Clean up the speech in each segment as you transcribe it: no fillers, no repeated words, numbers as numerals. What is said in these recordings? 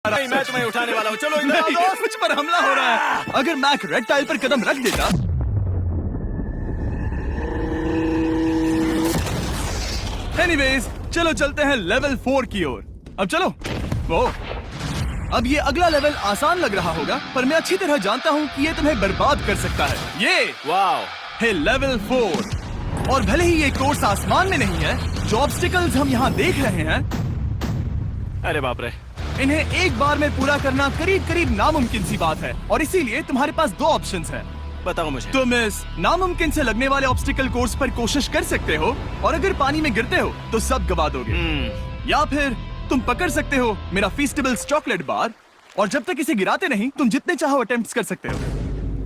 नहीं, मैं तुम्हें उठाने वाला हूँ। चलो इधर आओ दोस्त। मुझ पर हमला हो रहा है। अगर मैक रेड टाइल पर कदम रख देता। एनीवेज, चलो चलते हैं लेवल 4 की ओर। अब चलो। वो अब ये अगला लेवल आसान लग रहा होगा, पर मैं अच्छी तरह जानता हूँ कि ये तुम्हें बर्बाद कर सकता है। ये वाओ है लेवल 4। और भले ही ये कोर्स आसमान में नहीं है, जो ऑब्स्टिकल्स हम यहाँ देख रहे हैं, अरे बाप रे, इन्हें एक बार में पूरा करना करीब करीब नामुमकिन सी बात है। और इसीलिए तुम्हारे पास दो ऑप्शंस हैं। बताओ मुझे। तुम इस नामुमकिन से लगने वाले ऑब्स्टिकल कोर्स पर कोशिश कर सकते हो, और अगर पानी में गिरते हो तो सब गवा दोगे। या फिर तुम पकड़ सकते हो मेरा फीस्टेबल्स चॉकलेट बार, और जब तक इसे गिराते नहीं, तुम जितने चाहो अटेम्प्ट्स कर सकते हो।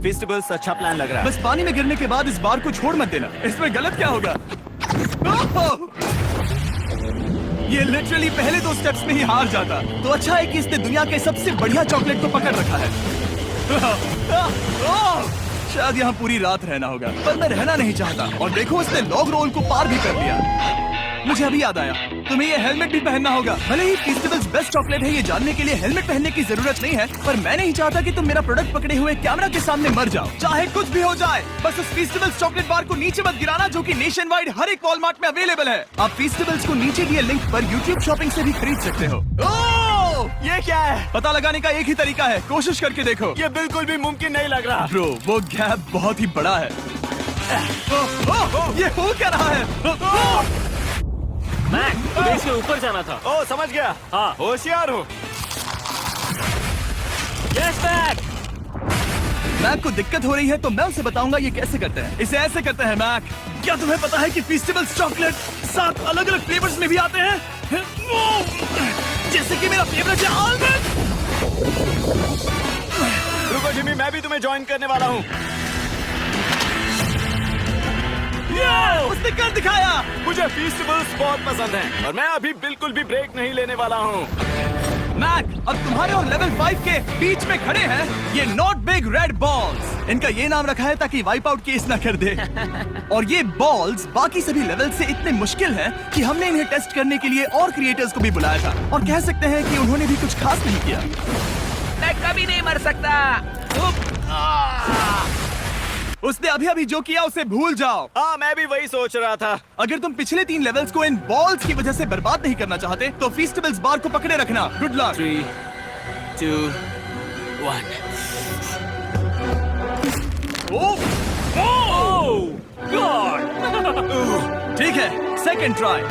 फेस्टिवल्स अच्छा प्लान लग रहा है। बस पानी में गिरने के बाद इस बार को छोड़ मत देना। इसमें गलत क्या होगा? ये लिटरली पहले 2 स्टेप्स में ही हार जाता। तो अच्छा है कि इसने दुनिया के सबसे बढ़िया चॉकलेट को पकड़ रखा है। शायद यहाँ पूरी रात रहना होगा, पर मैं रहना नहीं चाहता। और देखो, इसने लॉग रोल को पार भी कर लिया। मुझे अभी याद आया, तुम्हें ये हेलमेट भी पहनना होगा। भले ही फेस्टिवल्स बेस्ट चॉकलेट है, ये जानने के लिए हेलमेट पहनने की जरूरत नहीं है, पर मैं नहीं चाहता कि तुम मेरा प्रोडक्ट पकड़े हुए कैमरा के सामने मर जाओ। चाहे कुछ भी हो जाए, बस उस फेस्टिवल्स चॉकलेट बार को नीचे मत गिराना, जो कि नेशन वाइड हर एक वॉलमार्ट में अवेलेबल है। आप फेस्टिवल्स को नीचे दिए लिंक पर यूट्यूब शॉपिंग से भी खरीद सकते हो। ये क्या है? पता लगाने का एक ही तरीका है, कोशिश करके देखो। ये बिल्कुल भी मुमकिन नहीं लग रहा। ब्रो, वो गैप बहुत ही बड़ा है। ये हो क्या रहा है? मैक, तुम्हें इसके ऊपर जाना था। ओ, समझ गया। हाँ। होशियार हो। Yes Mac. मैक को दिक्कत हो रही है, तो मैं उसे बताऊंगा ये कैसे करते हैं। इसे ऐसे करते हैं मैक। क्या तुम्हें पता है कि फेस्टिवल्स चॉकलेट 7 अलग अलग फ्लेवर्स में भी आते हैं? जैसे कि मेरा फेवरेट है आलमंड। रुको जिमी, मैं भी तुम्हें ज्वाइन करने वाला हूँ। उसने कर दिखाया। मुझे फेस्टिवल्स बहुत पसंद हैं, और मैं अभी बिल्कुल भी ब्रेक नहीं लेने वाला हूँ। मैक, अब तुम्हारे और लेवल 5 के बीच में खड़े हैं ये नॉट बिग रेड बॉल्स। इनका ये नाम रखा है ताकि वाइप आउट केस ना कर दे। और ये बॉल्स बाकी सभी लेवल से इतने मुश्किल हैं कि हमने इन्हें टेस्ट करने के लिए और क्रिएटर्स को भी बुलाया था। और कह सकते हैं कि उन्होंने भी कुछ खास नहीं किया। मैं कभी नहीं मर सकता। उसने अभी अभी जो किया उसे भूल जाओ। हाँ, मैं भी वही सोच रहा था। अगर तुम पिछले 3 लेवल्स को इन बॉल्स की वजह से बर्बाद नहीं करना चाहते, तो फेस्टिवल्स बार को पकड़े रखना। Good luck. 3, 2, 1। ठीक है, second try,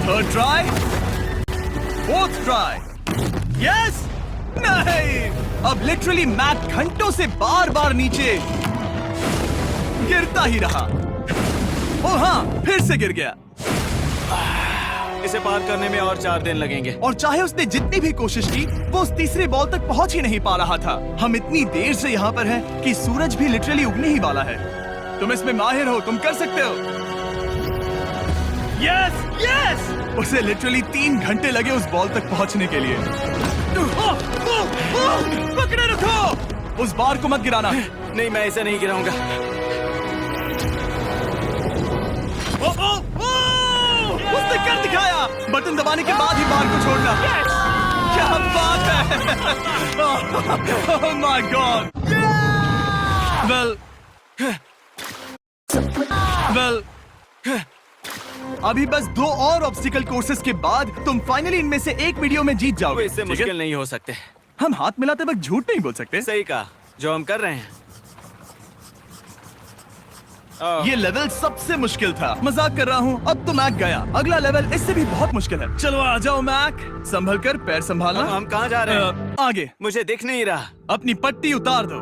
third try, fourth try. Yes. नहीं, अब लिटरली मैक घंटों से बार बार नीचे गिरता ही रहा। ओ हाँ, फिर से गिर गया। इसे पार करने में और 4 दिन लगेंगे। और चाहे उसने जितनी भी कोशिश की, वो उस तीसरे बॉल तक पहुंच ही नहीं पा रहा था। हम इतनी देर से यहाँ पर हैं कि सूरज भी लिटरली उगने ही वाला है। तुम इसमें माहिर हो, तुम कर सकते हो। Yes yes. उसे लिटरली 3 घंटे लगे उस बॉल तक पहुंचने के लिए। पकड़े रखो, उस बार को मत गिराना। नहीं, मैं इसे नहीं गिराऊंगा। उसने कर दिखाया। बटन दबाने के बाद ही बार को छोड़ना। क्या बात है। ओह माय गॉड। वेल अभी बस 2 और ऑब्स्टिकल कोर्सेस के बाद तुम फाइनली इनमें से एक वीडियो में जीत जाओगे। इससे मुश्किल नहीं हो सकते। हम हाथ मिलाते वक्त झूठ नहीं बोल सकते। सही कहा, जो हम कर रहे हैं। ये लेवल सबसे मुश्किल था। मजाक कर रहा हूँ। अब तो मैक गया। अगला लेवल इससे भी बहुत मुश्किल है। चलो आ जाओ मैक, संभल कर, पैर संभालना। हम कहाँ जा रहे हैं? आगे। मुझे दिख नहीं रहा। अपनी पट्टी उतार दो।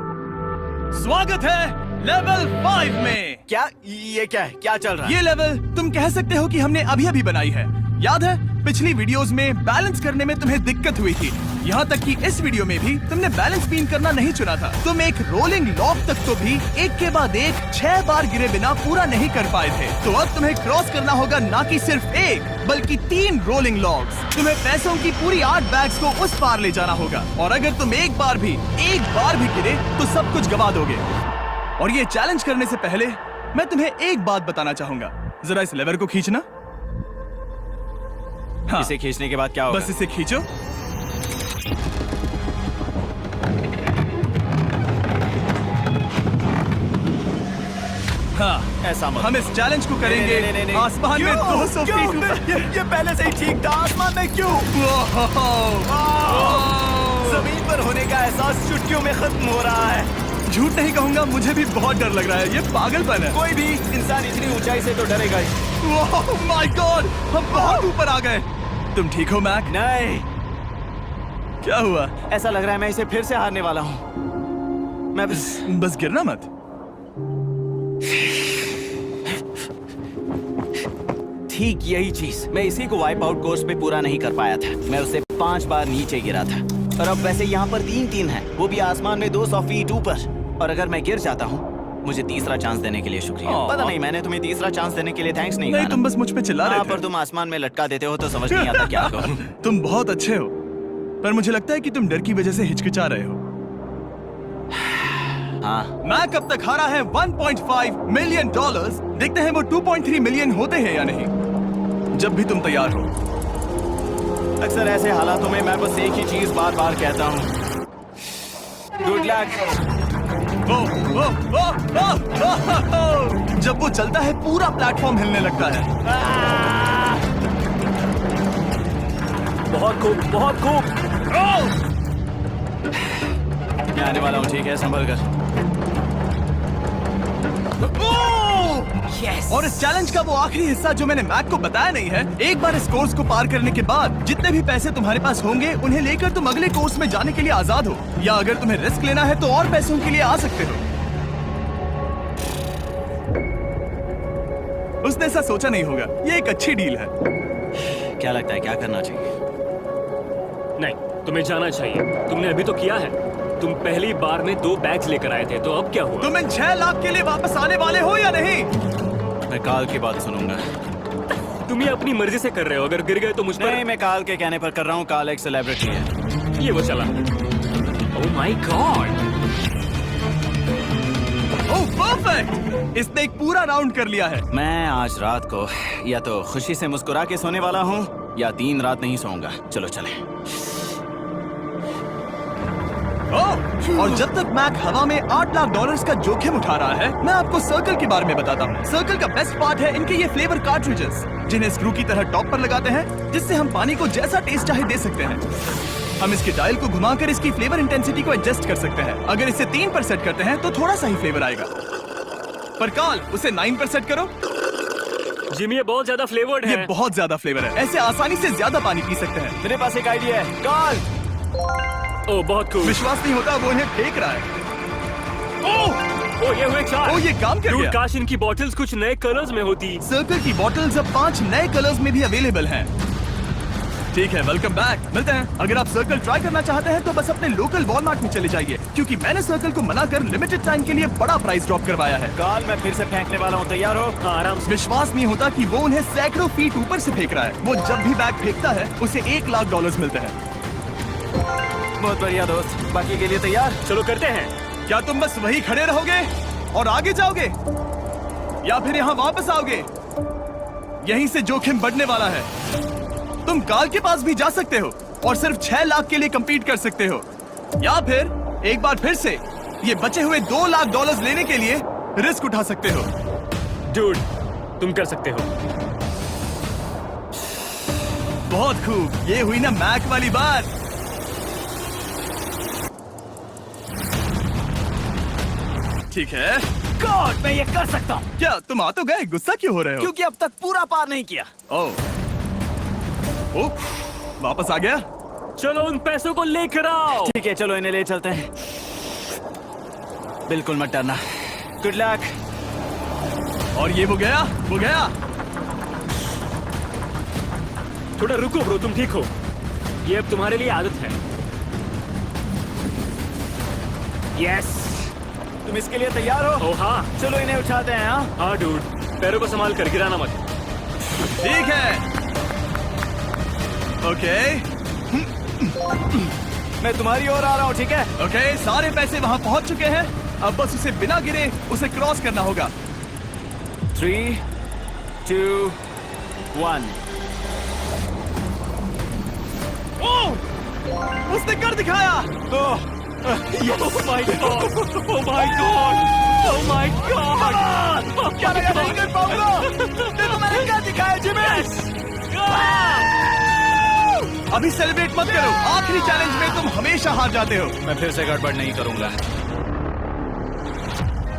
स्वागत है लेवल 5 में। क्या ये क्या है? क्या चल रहा है? ये लेवल तुम कह सकते हो कि हमने अभी अभी बनाई है। याद है, पिछली वीडियोस में बैलेंस करने में तुम्हें दिक्कत हुई थी। यहाँ तक कि इस वीडियो में भी तुमने बैलेंस बीन करना नहीं चुना था। तुम एक रोलिंग लॉक तक तो भी एक के बाद एक 6 बार गिरे बिना पूरा नहीं कर पाए थे। तो अब तुम्हें क्रॉस करना होगा ना कि सिर्फ 1 बल्कि 3 रोलिंग लॉग्स। तुम्हें पैसों की पूरी 8 बैग्स को उस पार ले जाना होगा। और अगर तुम एक बार भी गिरे तो सब कुछ गवा दोगे। और ये चैलेंज करने से पहले मैं तुम्हें एक बात बताना चाहूंगा। जरा इस लेवर को खींचना। हाँ। इसे खींचने के बाद क्या होगा? बस इसे खींचो। हाँ, ऐसा मत। हम इस चैलेंज को करेंगे नहीं। आसमान में क्यों? 200 क्यों? फीट ऊपर। ये पहले से ही ठीक था। आसमान में क्यों? जमीन पर होने का एहसास चुटकियों में खत्म हो रहा है। झूठ नहीं कहूंगा, मुझे भी बहुत डर लग रहा है। ये पागलपन है। कोई भी इंसान इतनी ऊंचाई से तो डरेगा ही। ओह माय गॉड, हम बहुत ऊपर आ गए। तुम ठीक हो मैक? नहीं, क्या हुआ? ऐसा लग रहा है मैं इसे फिर से हारने वाला हूँ। मैं बस गिरना मत। ठीक यही चीज मैं इसी को वाइप आउट कोर्स पे पूरा नहीं कर पाया था। मैं उससे 5 बार नीचे गिरा था और अब वैसे यहाँ पर 3-3 है, वो भी आसमान में 200 फीट ऊपर। और अगर मैं गिर जाता हूँ, मुझे तीसरा चांस देने के लिए शुक्रिया। पता नहीं मैंने तुम्हें तीसरा चांस देने के लिए थैंक्स नहीं कहा ना। तुम बस मुझ पे चिल्ला रहे थे। पर तुम आसमान में लटका देते हो तो समझ नहीं आता क्या करूं। तुम बहुत अच्छे हो, पर मुझे लगता है कि तुम डर की वजह से हिचकिचा रहे हो। हाँ, मैक अब तक हारा है $1.5 मिलियन। देखते हैं वो 2.3 मिलियन होते हैं या नहीं। जब भी तुम तैयार हो। अक्सर ऐसे हालातों में मैं बस एक ही चीज बार बार कहता हूँ, गुड लक। जब वो चलता है पूरा प्लेटफॉर्म हिलने लगता है। बहुत खूब, बहुत खूब। मैं आने वाला हूँ, ठीक है, संभल कर। Yes. और इस चैलेंज का वो आखिरी हिस्सा जो मैंने मैक को बताया नहीं है, एक बार इस कोर्स को पार करने के बाद जितने भी पैसे तुम्हारे पास होंगे उन्हें लेकर तुम अगले कोर्स में जाने के लिए आजाद हो, या अगर तुम्हें रिस्क लेना है तो और पैसों के लिए आ सकते हो। उसने ऐसा सोचा नहीं होगा। ये एक अच्छी डील है। क्या लगता है क्या करना चाहिए? नहीं, तुम्हें जाना चाहिए। तुमने अभी तो किया है। तुम पहली बार में 2 बैग्स लेकर आए थे, तो अब क्या हुआ? तुम इन 6 लाख के लिए वापस आने वाले हो या नहीं? मैं काल की बात सुनूंगा। तुम ये अपनी मर्जी से कर रहे हो। अगर गिर गए तो मुझ पर। नहीं, मैं काल के कहने पर कर रहा हूँ। काल एक सेलिब्रिटी है। ये वो चला। ओह माय गॉड। ओह परफेक्ट, इसने एक पूरा राउंड कर लिया है। मैं आज रात को या तो खुशी से मुस्कुरा के सोने वाला हूँ या 3 रात नहीं सोऊंगा। चलो चले। और जब तक मैक हवा में $8 लाख का जोखिम उठा रहा है, मैं आपको सर्कल के बारे में बताता हूँ। सर्कल का बेस्ट पार्ट है इनके ये फ्लेवर कार्ट्रिजेस, जिन्हें स्क्रू की तरह टॉप पर लगाते हैं, जिससे हम पानी को जैसा टेस्ट चाहे दे सकते हैं। हम इसके डायल को घुमाकर इसकी फ्लेवर इंटेंसिटी को एडजस्ट कर सकते हैं। अगर इसे 3 पर सेट करते हैं तो थोड़ा सा ही फ्लेवर आएगा, पर काल उसे 9 पर सेट करो। जिमी, ये बहुत ज्यादा फ्लेवर्ड है। ये बहुत ज्यादा फ्लेवर है। ऐसे आसानी से ज्यादा पानी पी सकते हैं। मेरे पास एक आइडिया है। काल, ओह बहुत खूब। विश्वास नहीं होता, वो इन्हें फेंक रहा है। ओह ये हुए 4। ओह, ये काम कर Dude, गया। काश इनकी बॉटल्स कुछ नए कलर्स में होती। सर्कल की बॉटल्स अब 5 नए कलर्स में भी अवेलेबल हैं। ठीक है, वेलकम बैक। मिलते हैं। अगर आप सर्कल ट्राई करना चाहते हैं तो बस अपने लोकल वॉलमार्ट में चले जाइए, क्योंकि मैंने सर्कल को मना कर लिमिटेड टाइम के लिए बड़ा प्राइस ड्रॉप करवाया है। काल, मैं फिर से फेंकने वाला हूँ। तैयार हो? हाँ, आराम से। विश्वास नहीं होता कि वो उन्हें सैकड़ों फीट ऊपर से फेंक रहा है। वो जब भी बैग फेंकता है उसे $1 लाख मिलते हैं। बहुत बढ़िया दोस्त, बाकी के लिए तैयार? चलो करते हैं। क्या तुम बस वही खड़े रहोगे और आगे जाओगे, या फिर यहाँ वापस आओगे? यहीं से जोखिम बढ़ने वाला है। तुम काल के पास भी जा सकते हो और सिर्फ 6 लाख के लिए compete कर सकते हो, या फिर एक बार फिर से ये बचे हुए $2 लाख लेने के लिए रिस्क उठा सकते हो। डूड, तुम कर सकते हो। बहुत खूब, ये हुई ना मैक वाली बात। ठीक है। गॉड, मैं ये कर सकता हूँ। क्या तुम आ तो गए, गुस्सा क्यों हो रहे हो? क्योंकि अब तक पूरा पार नहीं किया। ओ, वापस आ गया। चलो उन पैसों को लेकर आओ। ठीक है, चलो इन्हें ले चलते हैं। बिल्कुल मत डरना। Good luck. और ये वो गया। थोड़ा रुको ब्रो, तुम ठीक हो। ये अब तुम्हारे लिए आदत है। यस। तुम इसके लिए तैयार हो? ओह हाँ। चलो इन्हें उठाते हैं। हाँ, हाँ डूड, पैरों को संभाल कर, गिराना मत। ठीक है। ओके, मैं तुम्हारी ओर आ रहा हूँ। ठीक है? ओके, सारे पैसे वहां पहुंच चुके हैं। अब बस उसे बिना गिरे उसे क्रॉस करना होगा। 3, 2, 1। उसने कर दिखाया। Oh my God! Oh my God! Oh my God! क्या लगा नहीं कर पाऊंगा? देखो मैंने क्या दिखाया जिमी। अभी सेलिब्रेट मत करो, आखिरी चैलेंज में तुम हमेशा हार जाते हो। मैं फिर से गड़बड़ नहीं करूंगा।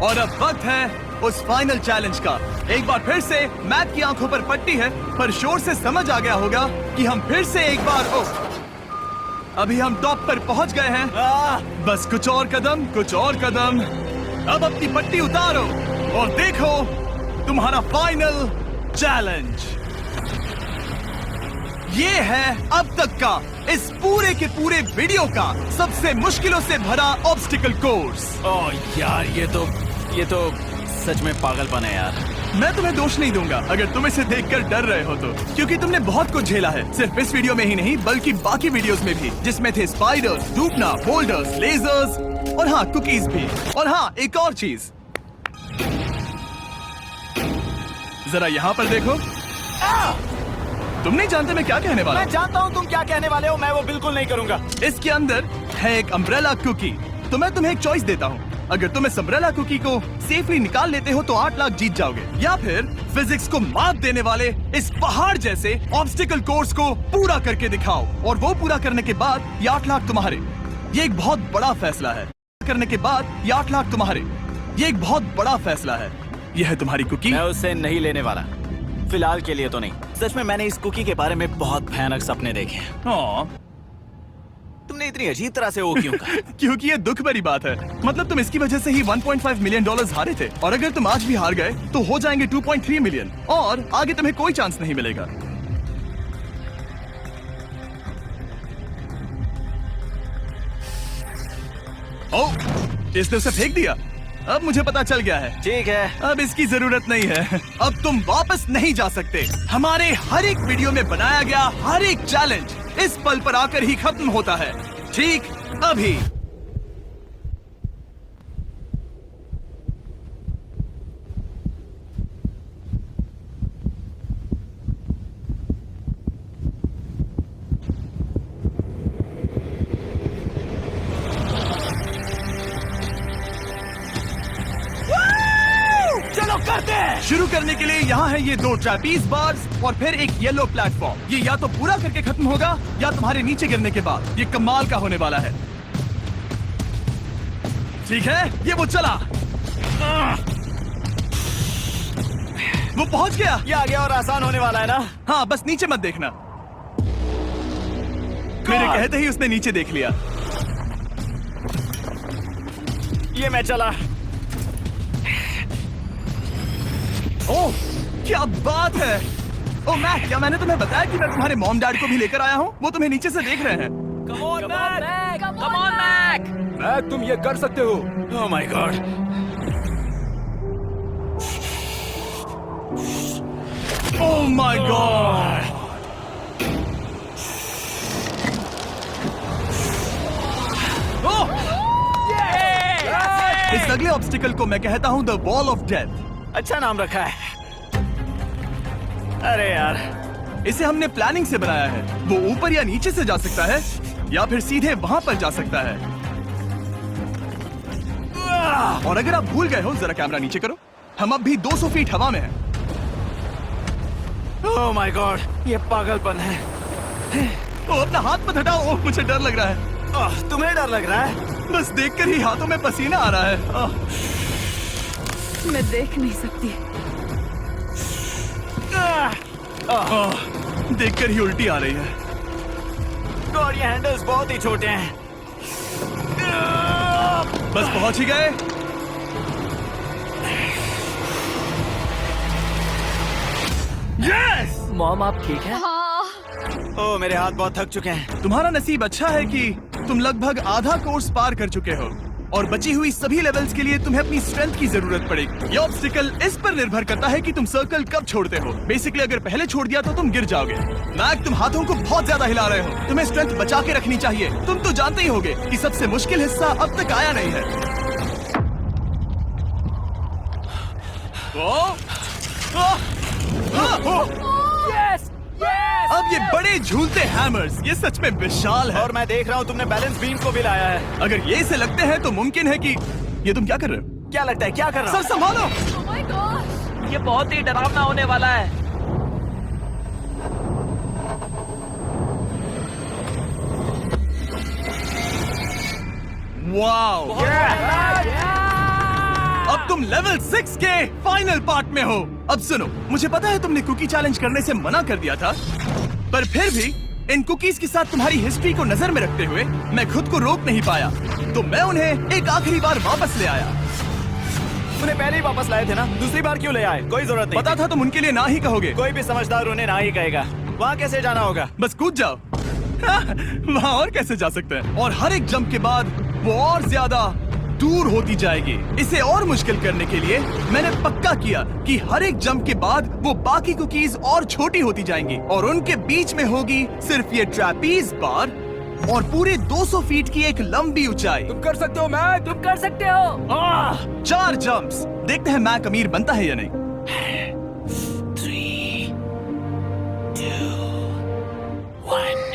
और अब वक्त है उस फाइनल चैलेंज का। एक बार फिर से मैट की आंखों पर पट्टी है, पर शोर से समझ आ गया होगा कि हम फिर से एक बार अभी हम टॉप पर पहुंच गए हैं। बस कुछ और कदम, कुछ और कदम। अब अपनी पट्टी उतारो और देखो तुम्हारा फाइनल चैलेंज। ये है अब तक का इस पूरे के पूरे वीडियो का सबसे मुश्किलों से भरा ऑब्स्टिकल कोर्स। ओह यार, ये तो सच में पागलपन है यार। मैं तुम्हें दोष नहीं दूंगा अगर तुम इसे देखकर डर रहे हो तो, क्योंकि तुमने बहुत कुछ झेला है, सिर्फ इस वीडियो में ही नहीं बल्कि बाकी वीडियोस में भी, जिसमें थे स्पाइडर्स, डूबना, बोल्डर्स, लेजर्स और हाँ कुकीज भी। और हाँ एक और चीज, जरा यहाँ पर देखो। तुम नहीं जानते मैं क्या कहने वाला मैं जानता हूँ तुम क्या कहने वाले हो, मैं वो बिल्कुल नहीं करूंगा। इसके अंदर है एक अम्ब्रेला कुकी। तो मैं तुम्हें एक चॉइस देता हूँ, अगर तुम इस अम्ब्रेला कुकी को सेफली निकाल लेते हो तो 8 लाख जीत जाओगे, या फिर फिजिक्स को मात देने वाले इस पहाड़ जैसे ऑब्स्टिकल कोर्स को पूरा करके दिखाओ और वो पूरा करने के बाद ये 8 लाख तुम्हारे। ये एक बहुत बड़ा फैसला है। करने के बाद ये 8 लाख तुम्हारे। ये एक बहुत बड़ा फैसला है। यह है तुम्हारी कुकी। मैं उससे नहीं लेने वाला, फिलहाल के लिए तो नहीं। सच में मैंने इस कुकी के बारे में बहुत भयानक सपने देखे हैं। हाँ, तुमने इतनी अजीब तरह से वो क्यों कहा? क्योंकि ये दुख भरी बात है। मतलब तुम इसकी वजह से ही $1.5 मिलियन हारे थे, और अगर तुम आज भी हार गए तो हो जाएंगे 2.3 मिलियन, और आगे तुम्हें कोई चांस नहीं मिलेगा। ओह, इसने उसे फेंक दिया। अब मुझे पता चल गया है। ठीक है, अब इसकी जरूरत नहीं है। अब तुम वापस नहीं जा सकते। हमारे हर एक वीडियो में बनाया गया हर एक चैलेंज इस पल पर आकर ही खत्म होता है, ठीक अभी। चलो करते हैं। शुरू करने के लिए यहाँ है ये 2 ट्रैपीज बार्स और फिर एक येलो प्लेटफॉर्म। ये या तो पूरा करके खत्म होगा या तुम्हारे नीचे गिरने के बाद। ये कमाल का होने वाला है। ठीक है, ये वो चला, वो पहुंच गया। ये आगे और आसान होने वाला है ना? हाँ, बस नीचे मत देखना। मेरे कहते ही उसने नीचे देख लिया। ये मैं चला। ओह, क्या बात है। ओह मैक, क्या मैंने तुम्हें बताया कि मैं तुम्हारे मॉम डैड को भी लेकर आया हूँ? वो तुम्हें नीचे से देख रहे हैं। Come on, Mac! Come on, Mac! Mac, तुम ये कर सकते हो। Oh my God! Oh my God! Oh! इस अगले ऑब्स्टिकल को मैं कहता हूँ द वॉल ऑफ डेथ। अच्छा नाम रखा है। अरे यार, इसे हमने प्लानिंग से बनाया है। वो ऊपर या नीचे से जा सकता है या फिर सीधे वहां पर जा सकता है। और अगर आप भूल गए हो, जरा कैमरा नीचे करो। हम अब भी 200 फीट हवा में हैं। Oh my God! ये पागलपन है। ओ, अपना हाथ मत हटाओ। ओह, मुझे डर लग रहा है। तुम्हें डर लग रहा है? बस देखकर ही हाथों में पसीना आ रहा है। मैं देख नहीं सकती। देखकर ही उल्टी आ रही है। और ये हैंडल्स बहुत ही छोटे हैं। बस पहुंच ही गए। यस! मॉम, आप ठीक है? ओह, मेरे हाथ बहुत थक चुके हैं। तुम्हारा नसीब अच्छा है कि तुम लगभग आधा कोर्स पार कर चुके हो, और बची हुई सभी लेवल्स के लिए तुम्हें अपनी स्ट्रेंथ की जरूरत पड़ेगी। ये ऑब्स्टिकल इस पर निर्भर करता है कि तुम सर्कल कब छोड़ते हो। बेसिकली अगर पहले छोड़ दिया तो तुम गिर जाओगे। मैक, तुम हाथों को बहुत ज्यादा हिला रहे हो। तुम्हें स्ट्रेंथ बचा के रखनी चाहिए। तुम तो जानते ही होगे कि सबसे मुश्किल हिस्सा अब तक आया नहीं है। यस! यस! अब ये बड़े झूलते हैमर्स, ये सच में विशाल है। और मैं देख रहा हूँ तुमने बैलेंस बीम को भी लाया है। अगर ये इसे लगते हैं तो मुमकिन है कि ये तुम क्या कर रहे हो? क्या लगता है, क्या कर रहा सर हूँ? संभालो। Oh my gosh! ये बहुत ही डरावना होने वाला है। वाओ! अब तुम लेवल 6 के फाइनल पार्ट में हो। अब सुनो, मुझे पता है तुमने कुकी चैलेंज करने से मना कर दिया था, पर फिर भी इन कुकीज के साथ तुम्हारी हिस्ट्री को नजर में रखते हुए मैं खुद को रोक नहीं पाया, तो मैं उन्हें एक आखिरी बार वापस ले आया। उन्हें पहले ही वापस लाए थे ना, दूसरी बार क्यों ले आए? कोई जरूरत नहीं। पता था तुम उनके लिए ना ही कहोगे। कोई भी समझदार उन्हें ना ही कहेगा। वहाँ कैसे जाना होगा? बस कूद जाओ। वहाँ और कैसे जा सकते हैं? और हर एक जंप के बाद वो और ज्यादा दूर होती जाएगी। इसे और मुश्किल करने के लिए मैंने पक्का किया कि हर एक जंप के बाद वो बाकी कुकीज और छोटी होती जाएंगी और उनके बीच में होगी सिर्फ ये ट्रैपीज बार और पूरे 200 फीट की एक लंबी ऊंचाई। तुम कर सकते हो मैक, तुम कर सकते हो। 4 जंप्स। देखते हैं मैक अमीर बनता है या नहीं। 3, 2, 1।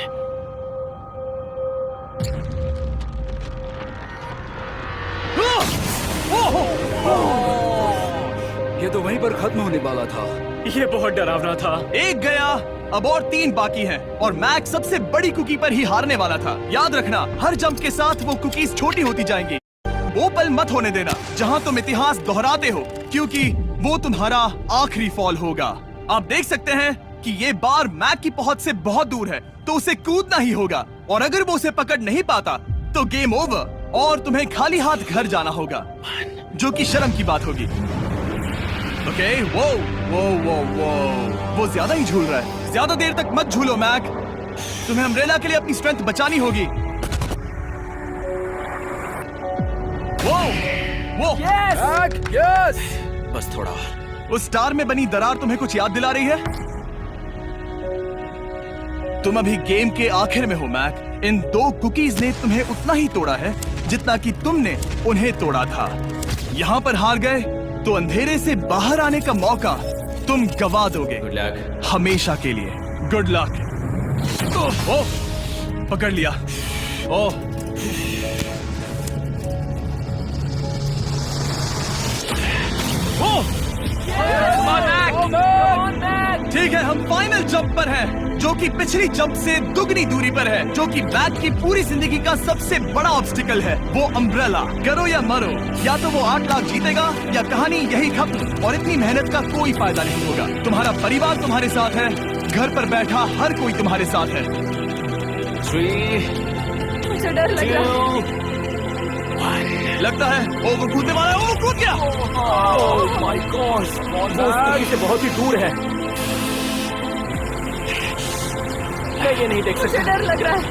ये तो वहीं पर खत्म होने वाला था। ये बहुत डरावना था। एक गया, अब और 3 बाकी हैं और मैक सबसे बड़ी कुकी पर ही हारने वाला था। याद रखना, हर जंप के साथ वो कुकीज छोटी होती जाएंगी। वो पल मत होने देना जहां तुम इतिहास दोहराते हो, क्योंकि वो तुम्हारा आखिरी फॉल होगा। आप देख सकते हैं कि ये बार मैक की पहुंच से बहुत दूर है, तो उसे कूदना ही होगा और अगर वो उसे पकड़ नहीं पाता तो गेम ओवर और तुम्हें खाली हाथ घर जाना होगा, जो कि शर्म की बात होगी। ओके, वो ज्यादा ही झूल रहा है। ज्यादा देर तक मत झूलो मैक, तुम्हें अम्ब्रेला के लिए अपनी स्ट्रेंथ बचानी होगी। वो यस। बस थोड़ा और। उस स्टार में बनी दरार तुम्हें कुछ याद दिला रही है? तुम अभी गेम के आखिर में हो मैक। इन 2 कुकीज ने तुम्हें उतना ही तोड़ा है जितना कि तुमने उन्हें तोड़ा था। यहाँ पर हार गए तो अंधेरे से बाहर आने का मौका तुम गवा दोगे। Good luck. हमेशा के लिए। Good luck. ओह, पकड़ लिया। ओह, ठीक है, हम फाइनल जंप पर हैं, जो कि पिछली जंप से दुगनी दूरी पर है, जो कि बैक की पूरी जिंदगी का सबसे बड़ा ऑब्स्टिकल है, वो अम्ब्रेला। करो या मरो, या तो वो 8 लाख जीतेगा या कहानी यही खत्म और इतनी मेहनत का कोई फायदा नहीं होगा। तुम्हारा परिवार तुम्हारे साथ है, घर पर बैठा हर कोई तुम्हारे साथ है। 3, मुझे डर लग रहा है। 2, 1। लगता है ओवर कूदने वाला है। ओवर कूद गया। ओह माय गॉड, वो उस से बहुत ही दूर है। मैं ये नहीं देख मुझे सकता। डर लग रहा है।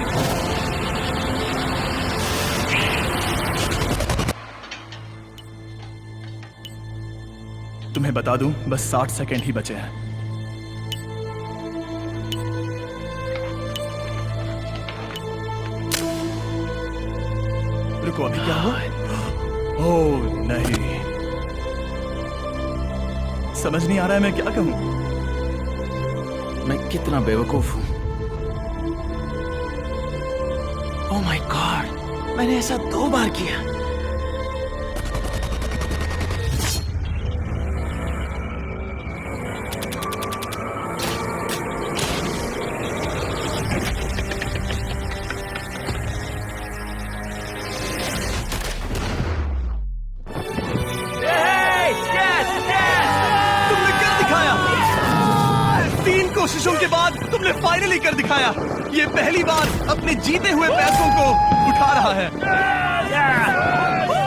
तुम्हें बता दूं, बस 60 सेकंड ही बचे हैं। रुको, अभी क्या हुआ? ओह नहीं, समझ नहीं आ रहा है मैं क्या कहूं। मैं कितना बेवकूफ हूँ। ओह माय गॉड, मैंने ऐसा 2 बार किया। तुमने कर दिखाया। 3 कोशिशों के बाद तुमने फाइनली कर दिखाया। ये पहली बार अपने जीते हुए पैसों को उठा रहा है।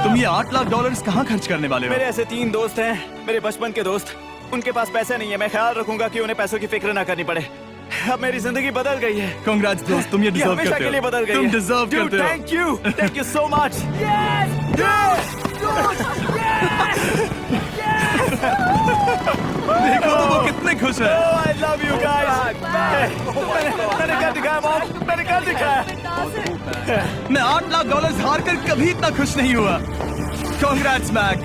तुम ये $8 लाख कहाँ खर्च करने वाले हो? मेरे ऐसे 3 दोस्त हैं, मेरे बचपन के दोस्त। उनके पास पैसे नहीं है। मैं ख्याल रखूंगा कि उन्हें पैसों की फिक्र ना करनी पड़े। अब मेरी जिंदगी बदल गई है। कांग्रेट्स दोस्त, तुम ये डिजर्व हमेशा करते के लिए हो। बदल गई तुम है। डिजर्व करते हो। Thank you so much. देखो तो वो कितने खुश है। I love you guys. मैंने कर दिखाया मॉम, मैंने कर दिखाया। मैं $8 लाख हार कर कभी इतना खुश नहीं हुआ। Congrats Mac.